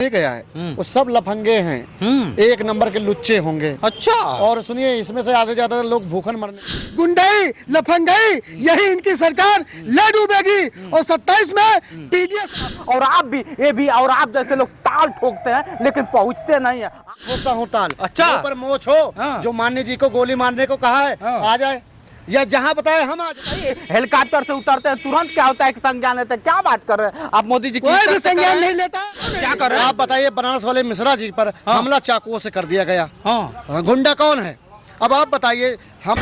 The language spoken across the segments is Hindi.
नहीं गया है, वो सब लफंगे हैं, एक नंबर के लुच्चे होंगे। अच्छा। और सुनिए, इसमें से आधे ज्यादा लोग भूखन मरने। गुंडाई लफंगाई यही इनकी सरकार ले डूबेगी। और 27 में पीडीएस और आप भी ये भी और आप जैसे लोग ताल ठोकते हैं लेकिन पहुंचते नहीं है। ठोकता हूँ ताल। अच्छा। पर मोच हो। हाँ। जो मान्य जी को गोली मारने को कहा है, हाँ। आ जाए, या जहाँ बताए हम आ जाए। हेलीकॉप्टर से उतरते हैं तुरंत क्या होता है कि संज्ञान लेते हैं। क्या बात कर रहे हैं आप? मोदी जी कोई भी संज्ञान नहीं लेता। क्या कर रहे हैं आप बताइए, बनारस वाले मिश्रा जी पर हमला चाकुओं से कर दिया गया। हाँ। गुंडा कौन है? अब आप बताइए। हम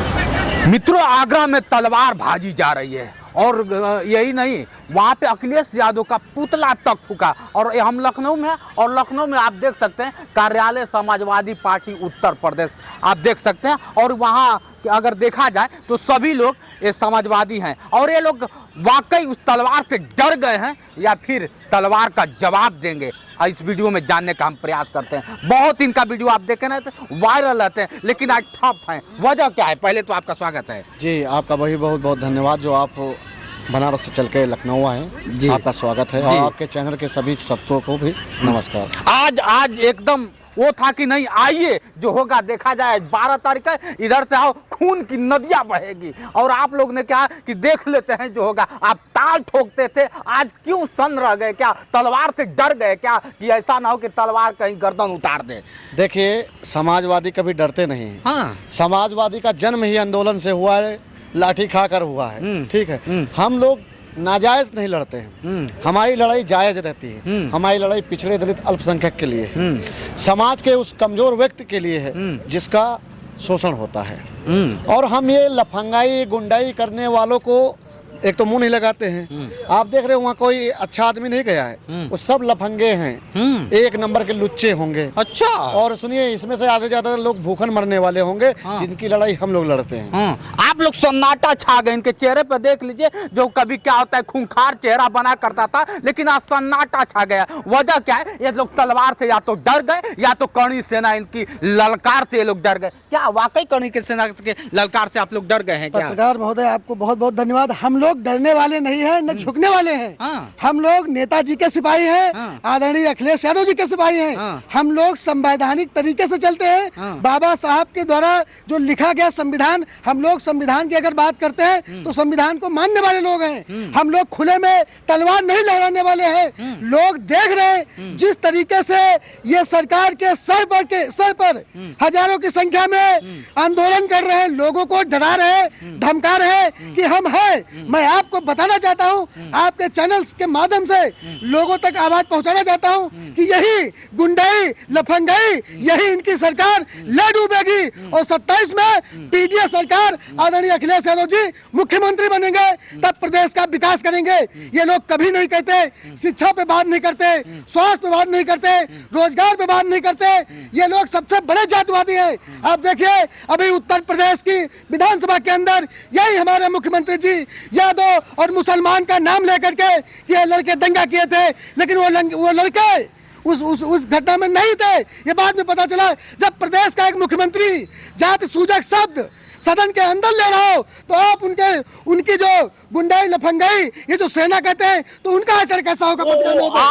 मित्रों, आगरा में तलवार भाजी जा रही है और यही नहीं, वहाँ पे अखिलेश यादव का पुतला तक फूका। और हम लखनऊ में हैं और लखनऊ में आप देख सकते हैं कार्यालय समाजवादी पार्टी उत्तर प्रदेश आप देख सकते हैं। और वहाँ अगर देखा जाए तो सभी लोग ये समाजवादी हैं और ये लोग वाकई उस तलवार से डर गए हैं या फिर तलवार का जवाब देंगे, इस वीडियो में जानने का हम प्रयास करते हैं। बहुत इनका वीडियो आप देखे ना तो वायरल रहते हैं, लेकिन आज ठप हैं। वजह क्या है? पहले तो आपका स्वागत है जी, आपका वही बहुत बहुत धन्यवाद जो आप बनारस से चल के लखनऊ आए। जी। आपका स्वागत है। जी। और आपके चैनल के सभी सबको को भी नमस्कार। आज एकदम वो था कि नहीं, आइए जो होगा देखा जाए। 12 तारीख है, इधर से आओ, खून की नदियां बहेगी। और आप लोग ने क्या कि देख लेते हैं जो होगा। आप ताल ठोकते थे, आज क्यों सन रह गए? क्या तलवार से डर गए क्या कि ऐसा ना हो कि तलवार कहीं गर्दन उतार दे? देखिए, समाजवादी कभी डरते नहीं हैं। हाँ। समाजवादी का जन्म ही आंदोलन से हुआ है, लाठी खाकर हुआ है। ठीक है। हम लोग नाजायज नहीं लड़ते हैं, हमारी लड़ाई जायज रहती है। हमारी लड़ाई पिछड़े दलित अल्पसंख्यक के लिए है, समाज के उस कमजोर व्यक्ति के लिए है जिसका शोषण होता है। और हम ये लफंगाई गुंडाई करने वालों को एक तो मुंह नहीं लगाते हैं। आप देख रहे हो वहाँ कोई अच्छा आदमी नहीं गया है, वो सब लफंगे हैं, एक नंबर के लुच्चे होंगे। अच्छा। और सुनिए, इसमें से आधे ज्यादा लोग भूखन मरने वाले होंगे। हाँ। जिनकी लड़ाई हम लोग लड़ते हैं। आप लोग सन्नाटा छा गए इनके चेहरे पर, देख लीजिए। जो कभी क्या होता है खूंखार चेहरा बना करता था, लेकिन आज सन्नाटा छा गया। वजह क्या है? ये लोग तलवार से या तो डर गए या तो करणी सेना इनकी ललकार से ये लोग डर गए। क्या वाकई करणी की सेना के ललकार से आप लोग डर गए हैं क्या? पत्रकार महोदय, आपको बहुत बहुत धन्यवाद। हम लोग डरने वाले नहीं हैं, न झुकने वाले हैं। हाँ। हम लोग नेताजी के सिपाही हैं। हाँ। आदरणीय अखिलेश यादव जी के सिपाही हैं। हाँ। हम लोग संवैधानिक तरीके से चलते हैं। हाँ। बाबा साहब के द्वारा जो लिखा गया संविधान, हम लोग संविधान की अगर बात करते हैं तो संविधान को मानने वाले लोग हैं। हम लोग खुले में तलवार नहीं लहराने वाले हैं। लोग देख रहे हैं जिस तरीके से ये सरकार के सर पर हजारों की संख्या में आंदोलन कर रहे हैं, लोगों को डरा रहे हैं, धमका रहे हैं कि हम हैं। मैं आपको बताना चाहता हूं, आपके चैनल्स के माध्यम से लोगों तक आवाज पहुंचाना चाहता हूं कि यही गुंडाई लफंगाई यही इनकी सरकार ले डूबेगी। और 27 में पीडीएस सरकार आदरणीय अखिलेश यादव जी मुख्यमंत्री बनेंगे, तब प्रदेश का विकास करेंगे। ये लोग कभी नहीं कहते, शिक्षा पे बात नहीं करते, स्वास्थ्य पे बात नहीं करते, रोजगार पे बात नहीं करते। ये लोग सबसे बड़े जातिवादी हैं। आप देखिए, अभी उत्तर प्रदेश की विधानसभा के अंदर यही हमारे मुख्यमंत्री जी यादव और मुसलमान का नाम लेकर के ये लड़के दंगा किए थे, लेकिन वो लड़के उस घटना में नहीं थे। ये बाद में पता चला जब प्रदेश का एक मुख्यमंत्री जाति सूचक शब्द सदन के अंदर ले रहा हो, तो आप उनकी जो गुंडाई लफंगाई ये जो सेना कहते हैं, तो उनका आचरण कैसा होगा?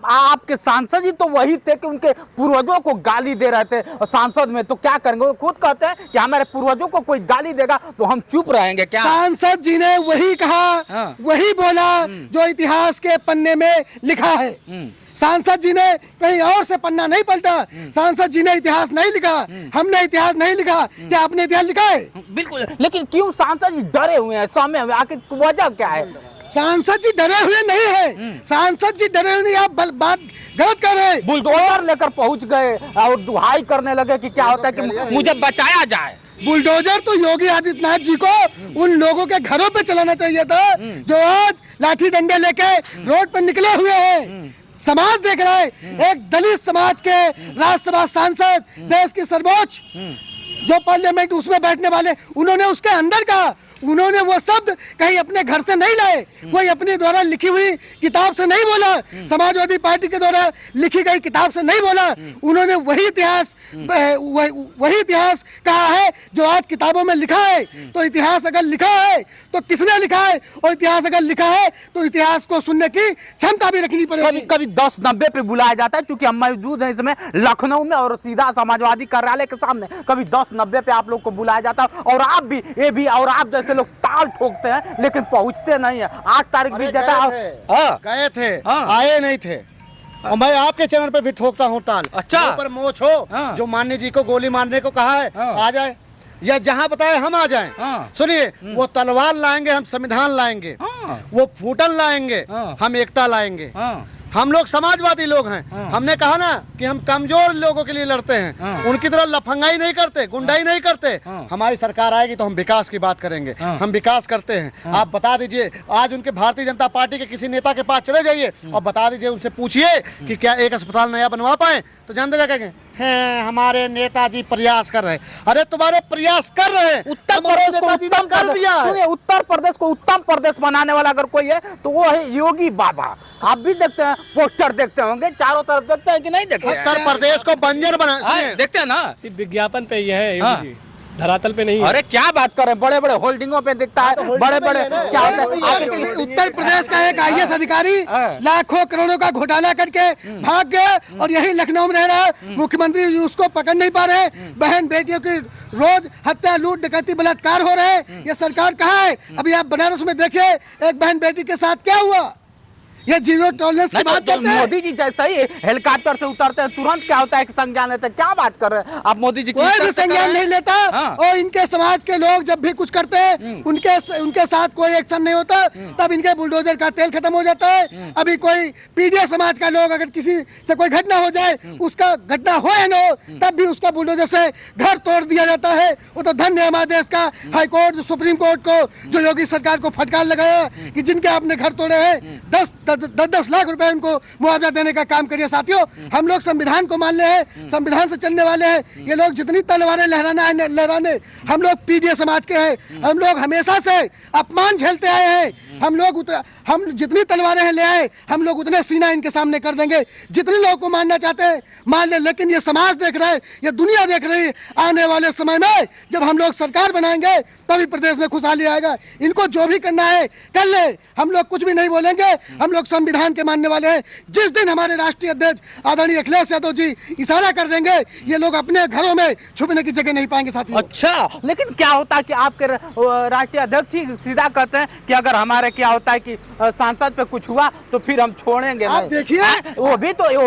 आपके सांसद जी तो वही थे कि उनके पूर्वजों को गाली दे रहे थे। और सांसद में तो क्या करेंगे? वो खुद कहते हैं कि हमारे पूर्वजों को कोई गाली देगा तो हम चुप रहेंगे क्या? सांसद जी ने वही कहा। हाँ। वही बोला जो इतिहास के पन्ने में लिखा है। सांसद जी ने कहीं और से पन्ना नहीं पलटा। सांसद जी ने इतिहास नहीं लिखा, हमने इतिहास नहीं लिखा। क्या आपने इतिहास लिखा है? बिल्कुल। लेकिन क्यों सांसद जी डरे हुए हैं? सामने आखिर वजह क्या है? सांसद जी डरे हुए नहीं है। सांसद जी डरे हुए नहीं, आप बात गलत कर रहे हैं। बुलडोजर लेकर पहुंच गए और दुहाई करने लगे कि क्या होता है कि मुझे बचाया जाए। बुलडोजर तो योगी आदित्यनाथ जी को उन लोगों के घरों पे चलाना चाहिए था जो आज लाठी डंडे लेके रोड पर निकले हुए हैं। समाज देख रहा है। एक दलित समाज के राज्यसभा सांसद, देश की सर्वोच्च जो पार्लियामेंट उसमें बैठने वाले, उन्होंने उसके अंदर का उन्होंने वो शब्द कहीं अपने घर से नहीं लाए, कोई अपने द्वारा लिखी हुई किताब से नहीं बोला, समाजवादी पार्टी के द्वारा लिखी गई किताब से नहीं बोला। उन्होंने वही इतिहास कहा है जो आज किताबों में लिखा है। तो इतिहास अगर लिखा है तो किसने लिखा है, और इतिहास अगर लिखा है तो इतिहास को सुनने की क्षमता भी रखनी पड़ेगी। कभी 10-90 पे बुलाया जाता है, क्योंकि हम मौजूद हैं इसमें लखनऊ में और सीधा समाजवादी कार्यालय के सामने। कभी 10-90 पे आप लोग को बुलाया जाता है और आप भी ये भी और आप जैसे लोग ताल ठोकते हैं लेकिन पहुंचते नहीं है। 8 तारीख भी जाता है, गए थे, हाँ। आए नहीं थे। और मैं आपके चैनल पे भी ठोकता हूँ ताल। अच्छा। पर मोछ हो, हाँ। जो मान्य जी को गोली मारने को कहा है, हाँ। आ जाए, या जहाँ बताए हम आ जाएं। हाँ। सुनिए, वो तलवार लाएंगे, हम संविधान लाएंगे। हाँ। वो फूटन लाएंगे, हाँ। हम एकता लाएंगे। हाँ। हम लोग समाजवादी लोग हैं। हाँ। हमने कहा ना कि हम कमजोर लोगों के लिए लड़ते हैं। हाँ। उनकी तरह लफंगाई नहीं करते, गुंडाई नहीं करते। हाँ। हमारी सरकार आएगी तो हम विकास की बात करेंगे। हाँ। हम विकास करते हैं। आप बता दीजिए, आज उनके भारतीय जनता पार्टी के किसी नेता के पास चले जाइए और बता दीजिए, उनसे पूछिए कि क्या एक अस्पताल नया बनवा पाए, तो जानते क्या कहेंगे, हैं हमारे नेताजी प्रयास कर रहे हैं। अरे तुम्हारे प्रयास कर रहे हैं, उत्तर हमारे प्रदेश को नेताजी ने उत्तम कर प्रदेश, दिया है। सुनिए, उत्तर प्रदेश को उत्तम प्रदेश बनाने वाला अगर कोई है तो वो है योगी बाबा। आप भी देखते हैं, पोस्टर देखते होंगे, चारों तरफ देखते हैं कि नहीं देखते हैं? उत्तर प्रदेश को बंजर बना, सुनिए, देखते हैं ना। सिर्फ विज्ञापन पे ही है हाँ। योगी जी, धरातल पे नहीं है। अरे क्या बात कर रहे हैं, बड़े बड़े होल्डिंगों पे दिखता है, बड़े बड़े क्या होता है। उत्तर प्रदेश का एक IAS अधिकारी हाँ। लाखों करोड़ों का घोटाला करके भाग गया और यही लखनऊ में रह रहा है। मुख्यमंत्री जी उसको पकड़ नहीं पा रहे। बहन बेटियों की रोज हत्या, लूट, डकैती, बलात्कार हो रहे हैं। ये सरकार कहाँ है? अभी आप बनारस में देखिए, एक बहन बेटी के साथ क्या हुआ। ये जीरो टॉलरेंस की बात करते हैं। मोदी जी जैसा ही हेलीकॉप्टर से उतरते हैं तुरंत क्या होता है कि संज्ञान लेते हैं। क्या बात कर रहे हैं आप? मोदी जी की कोई भी तरफ से संज्ञान कर रहे नहीं हैं। लेता। हाँ। और इनके समाज के लोग जब भी कुछ करते हैं उनके साथ कोई एक्शन नहीं होता, तब इनके बुलडोजर का तेल खत्म हो जाता है। अभी कोई पीडीए समाज का लोग अगर किसी से कोई घटना हो जाए, उसका घटना हो या न हो, तब भी उसका बुलडोजर से घर तोड़ दिया जाता है। वो तो धन्य है हमारे देश का हाई कोर्ट, सुप्रीम कोर्ट को, जो योगी सरकार को फटकार लगाया कि जिनके आपने घर तोड़े हैं 10 लाख रुपए उनको मुआवजा देने का काम करिए। साथियों, हम लोग संविधान को मान रहे हैं, संविधान से चलने वाले हैं। ये लोग जितनी तलवारें लहराने, हम लोग पीडीए समाज के हैं। हम लोग हमेशा से अपमान झेलते आए हैं। हम जितनी तलवारें ले आए, हम लोग उतने सीना इनके सामने कर देंगे। जितने लोगों को मारना चाहते हैं मान ले, लेकिन ये समाज देख रहा है, ये दुनिया देख रही है। आने वाले समय में जब हम लोग सरकार बनाएंगे तभी प्रदेश में खुशहाली आएगा। इनको जो भी करना है कर ले, हम लोग कुछ भी नहीं बोलेंगे। हम लोग संविधान के मानने वाले हैं। जिस दिन हमारे राष्ट्रीय अध्यक्ष आदरणीय अखिलेश यादव जी इशारा कर देंगे, ये लोग अपने घरों में छुपने की जगह नहीं पाएंगे। साथियों, अच्छा, लेकिन क्या होता है कि आपके राष्ट्रीय अध्यक्ष ही सीधा कहते हैं कि अगर हमारे क्या होता है कि सांसद पे कुछ हुआ तो फिर हम छोड़ेंगे आप नहीं। देखिए, वो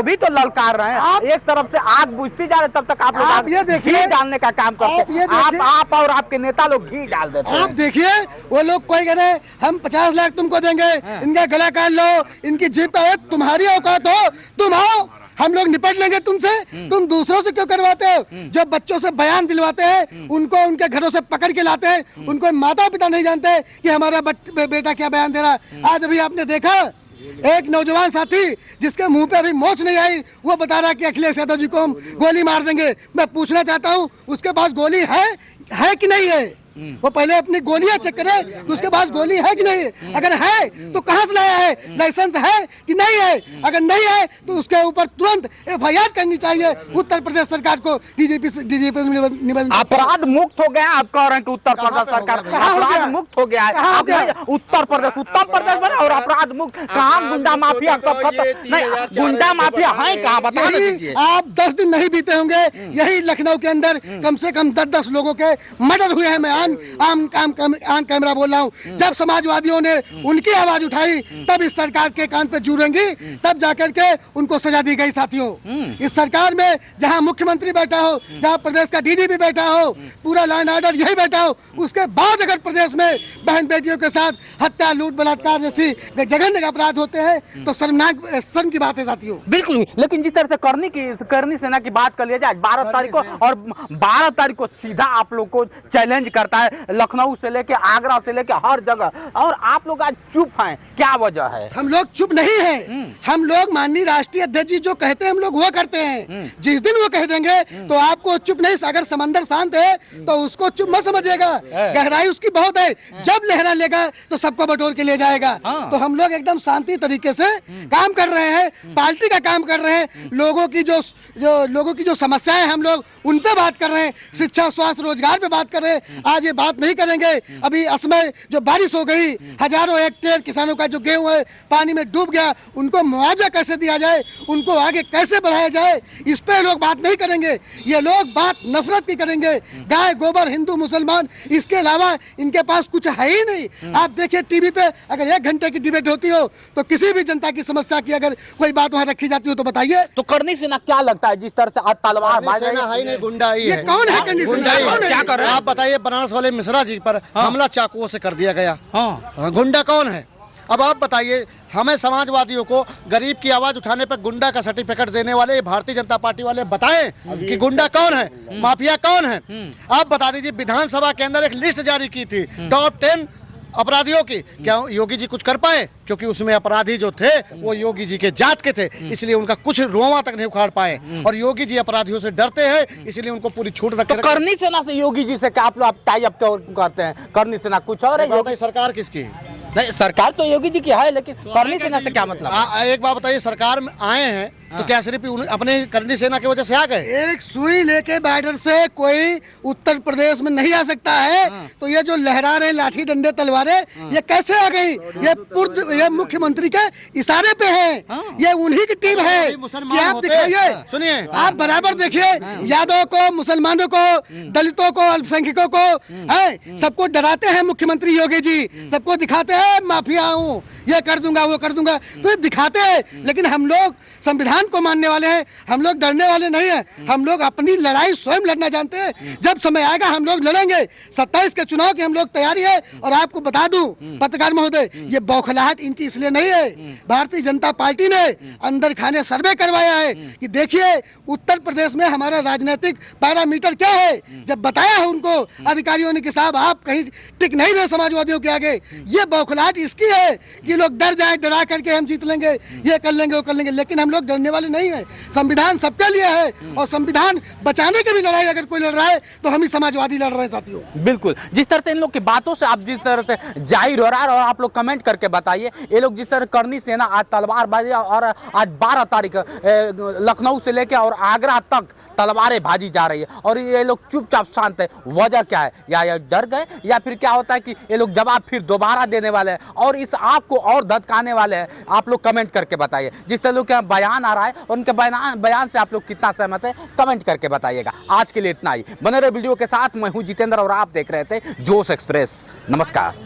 भी तो ललकार रहे हैं। एक तरफ से आग बुझती जा रही, तब तक आप आप ये लोग देखिए, घी डालने का काम करते आप ये हैं। देखिए, आप और आपके नेता लोग घी डाल देते आप हैं। देखिए, वो लोग कोई कह रहे हैं हम 50 लाख तुमको देंगे, इनका गला काट लो, इनकी जीप पे हो, तुम्हारी औकात हो, तुम आओ, हम लोग निपट लेंगे तुमसे। तुम दूसरों से क्यों करवाते हो? जो बच्चों से बयान दिलवाते हैं, उनको उनके घरों से पकड़ के लाते हैं, उनको माता पिता नहीं जानते कि हमारा बेटा क्या बयान दे रहा है। आज अभी आपने देखा एक नौजवान साथी जिसके मुंह पे अभी मोच नहीं आई, वो बता रहा है कि अखिलेश यादव जी को हम गोली मार देंगे। मैं पूछना चाहता हूँ, उसके पास गोली है कि नहीं है? वो पहले अपनी गोलियां चेक करे कि उसके पास गोली है कि नहीं है। अगर है तो कहां से लाया है, लाइसेंस है कि नहीं है। अगर नहीं है तो उसके ऊपर तुरंत FIR करनी चाहिए उत्तर प्रदेश सरकार को। डीजीपी निवेदन। अपराध मुक्त हो गया। आप कह रहे हैं कि उत्तर प्रदेश सरकार अपराध मुक्त हो गया है। उत्तर प्रदेश उत्तर प्रदेश बना और अपराध मुक्त। कहाँ गुंडा माफिया सब खत्म? नहीं, गुंडा माफिया है कहाँ, बता दीजिए। आप 10 दिन नहीं बीते होंगे, यही लखनऊ के अंदर कम से कम 10 लोगों के मर्डर हुए हैं। मैं आम कैमरा बोल रहा हूँ। जब समाजवादियों ने उनकी आवाज उठाई, तब इस सरकार के कान पे जूरेंगी, तब जाकर के उनको सजा दी गई। साथियों, इस सरकार में जहां मुख्यमंत्री बैठा हो, जहां प्रदेश का DGP बैठा हो, पूरा लॉ एंड ऑर्डर यही बैठा हो, उसके बाद अगर प्रदेश में बहन बेटियों के साथ हत्या, लूट, बलात्कार जैसी जघन्य अपराध होते हैं तो शर्म की बात है। साथियों, बिल्कुल, लेकिन जिस तरह से करनी सेना की बात कर लिया जाए 12 तारीख को, और 12 तारीख को सीधा आप लोग को चैलेंज करता होता है लखनऊ से लेके आगरा से लेके हर जगह, और आप लोग आज चुप हैं, क्या वजह है? हम लोग चुप नहीं हैं। हम लोग माननीय राष्ट्रीय अध्यक्ष जी जो कहते हैं हम लोग वो करते हैं। जिस दिन वो कह देंगे तो आपको चुप नहीं, अगर समंदर शांत है तो उसको चुप मत समझिएगा, गहराई उसकी बहुत है। जब लहरा लेगा तो सबको बटोर के ले जाएगा। तो हम लोग एकदम शांति तरीके से काम कर रहे हैं, पार्टी का काम कर रहे हैं। लोगों की जो समस्याएं हम लोग उन पे बात कर रहे हैं, शिक्षा, स्वास्थ्य, रोजगार पे बात कर रहे हैं। आज ये बात नहीं करेंगे। अभी असमय जो बारिश हो गई, हजारों हेक्टेयर किसानों का जो गेहूं है पानी में डूब गया, उनको मुआवजा कैसे दिया जाए, उनको आगे कैसे बढ़ाया जाए, इस पे लोग बात नहीं करेंगे। ये लोग बात नफरत की करेंगे, गाय गोबर, हिंदू मुसलमान, इसके अलावा इनके पास कुछ है ही नहीं। आप देखिए टीवी पे अगर 1 घंटे की डिबेट होती हो तो किसी भी जनता की समस्या की अगर कोई बात वहाँ रखी जाती हो तो बताइए। तो करनी सेना क्या लगता है जिस तरह से आज तलवार सेना है ही नहीं, गुंडा ही ये है। कौन है करनी सेना? गुंडा ही कौन है? क्या कर रहे हैं? आप बताइए, बनारस वाले मिश्रा जी पर हमला चाकुओं से कर दिया गया। हाँ। गुंडा कौन है? अब आप बताइए, हमें समाजवादियों को गरीब की आवाज उठाने पर गुंडा का सर्टिफिकेट देने वाले भारतीय जनता पार्टी वाले बताएं कि गुंडा कौन है, माफिया कौन है। आप बता दीजिए, विधानसभा के अंदर एक लिस्ट जारी की थी टॉप 10 अपराधियों की, क्या योगी जी कुछ कर पाए? क्योंकि उसमें अपराधी जो थे वो योगी जी के जात के थे, इसलिए उनका कुछ रोवा तक नहीं उखाड़ पाए। और योगी जी अपराधियों से डरते हैं, इसलिए उनको पूरी छूट रखते। तो करनी सेना से योगी जी से क्या आप लोग टाई अप करते हैं? करनी सेना कुछ और है, योगी सरकार किसकी है? नहीं, सरकार तो योगी जी की है, लेकिन करनी सेना से क्या मतलब? एक बात बताइए, सरकार में आए हैं तो क्या सिर्फ अपने करनी सेना की वजह से आ गए? एक सुई लेके बॉर्डर से कोई उत्तर प्रदेश में नहीं आ सकता है। तो ये जो लहरा रहे लाठी डंडे तलवारें, ये कैसे आ गई? ये मुख्यमंत्री के इशारे पे है। ये उन्हीं की टीम है कि आप दिखाइए। सुनिए, आप बराबर देखिए, यादव को, मुसलमानों को, दलितों को, अल्पसंख्यकों को, है सबको डराते हैं मुख्यमंत्री योगी जी। सबको दिखाते हैं माफिया हूँ, ये कर दूंगा, वो कर दूंगा, तो ये दिखाते हैं। लेकिन हम लोग संविधान को मानने वाले हैं, हम लोग डरने वाले नहीं हैं। हम लोग अपनी लड़ाई स्वयं लड़ना जानते हैं। जब समय आएगा हम लोग लड़ेंगे। 27 के चुनाव की हम लोग तैयारी है। और आपको बता दूं पत्रकार महोदय, ये बौखलाहट इनकी इसलिए नहीं है। भारतीय जनता पार्टी ने अंदर खाने सर्वे करवाया है कि देखिए उत्तर प्रदेश में हमारा राजनीतिक पैरामीटर क्या है। जब बताया है उनको अधिकारियों ने कि साहब आप कहीं टिक नहीं रहे समाजवादियों के आगे, ये बौखलाहट इसकी है कि लोग डर जाए, डरा करके हम जीत लेंगे, ये कर लेंगे, वो कर लेंगे। लेकिन हम लोग डरने वाले नहीं है। संविधान सबके लिए है और संविधान बचाने की भी लड़ाई अगर कोई लड़ रहा है तो हम ही समाजवादी लड़ रहे हैं साथियों। बिल्कुल, जिस तरह से इन लोग की बातों से आप जिस तरह से जाहिर हो रहा है, और आप लोग कमेंट करके बताइए, ये लोग जिस तरह करनी सेना आज तलवारबाजी, और आज 12 तारीख लखनऊ से लेकर और आगरा तक तलवारें भाजी जा रही है, और ये लोग चुपचाप शांत है। वजह क्या है? या डर गए, या फिर क्या होता है कि ये लोग जवाब फिर दोबारा देने वाले हैं और इस आग को और धधकाने वाले हैं? आप लोग कमेंट करके बताइए। जिस तरह के बयान आ रहा है उनके बयान से आप लोग कितना सहमत है, कमेंट करके बताइएगा। आज के लिए इतना ही। बने रहे वीडियो के साथ। मैं हूं जितेंद्र और आप देख रहे थे जोश एक्सप्रेस। नमस्कार।